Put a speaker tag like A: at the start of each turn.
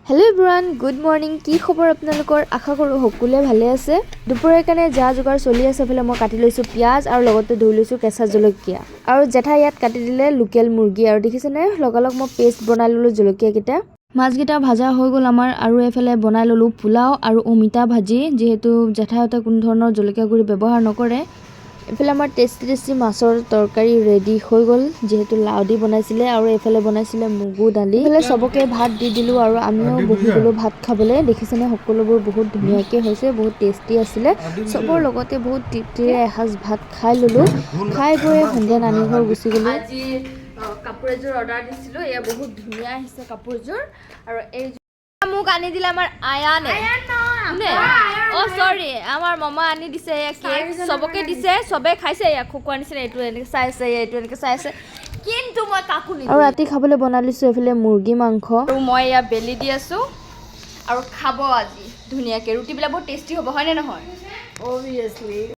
A: Hello everyone good morning की खबर आपनालोकर आशा करूँ सकलोए भाले आछे दुपरियार কাৰণে যা যোগাৰ চলি আছে ফলে মই কাটি লৈছো পিয়াজ আৰু লগতে ধুই লৈছো কেঁচা জলকীয়া আৰু জেঠা ইয়াত কাটি দিলে লোকেল মুৰ্গী আৰু দেখিছেনে লগালগ মই পেষ্ট বনাই ললো জলকীয়া কিটা মাছগিটা ভাজা হৈ গল আমাৰ আৰু এফালে বনাই ললো পোলাও আৰু অমিতা ভাজি যেহেতু জেঠাহতে কোনো ধৰণৰ জলকীয়া গুৰি ব্যৱহাৰ নকৰে এফালে আমাৰ টেষ্টি মাছৰ তৰকাৰী ৰেডি হৈ গল যেহেতু লাউদি বনাইছিলে আৰু এফালে বনাইছিলে মুগু দালি এফালে সবকে ভাত দি দিলো আৰু আমিও বহি গলো ভাত খাবলে দেখিছেনে সকলোবোৰ বহুত ধুনিয়াকে হৈছে বহুত টেষ্টি আছিলে সবৰ লগতে বহুত তৃপ্তিৰে এসাজ ভাত খাই ললো খাই গৈ সন্ধিয়া নানি ঘৰ গুচি গলো আজি কাপোৰ এযোৰ অৰ্ডাৰ দিছিলো এয়া বহুত ধুনিয়া আহিছে কাপোৰযোৰ আৰু এই মোক আনি দিলে আমাৰ আয়ানে ও সৰি আমাৰ মামা আনি দিছে এয়া কেক সবকে দিছে সবে খাইছে এয়া খোকোৱা নিচিনা এটো এনেকে চাইছে এটো এনেকে চাইছে কিন্তু মই কাকু নি আৰু ৰাতি খাবলৈ বনালিছো এফালে মুৰ্গী মাংস আৰু মই এয়া বেলি দি আছো আৰু খাব আজি ধুনিয়াকে ৰুটি বিলা বহুত টেষ্টি হ'ব হয় নে নহয়
B: Obviously.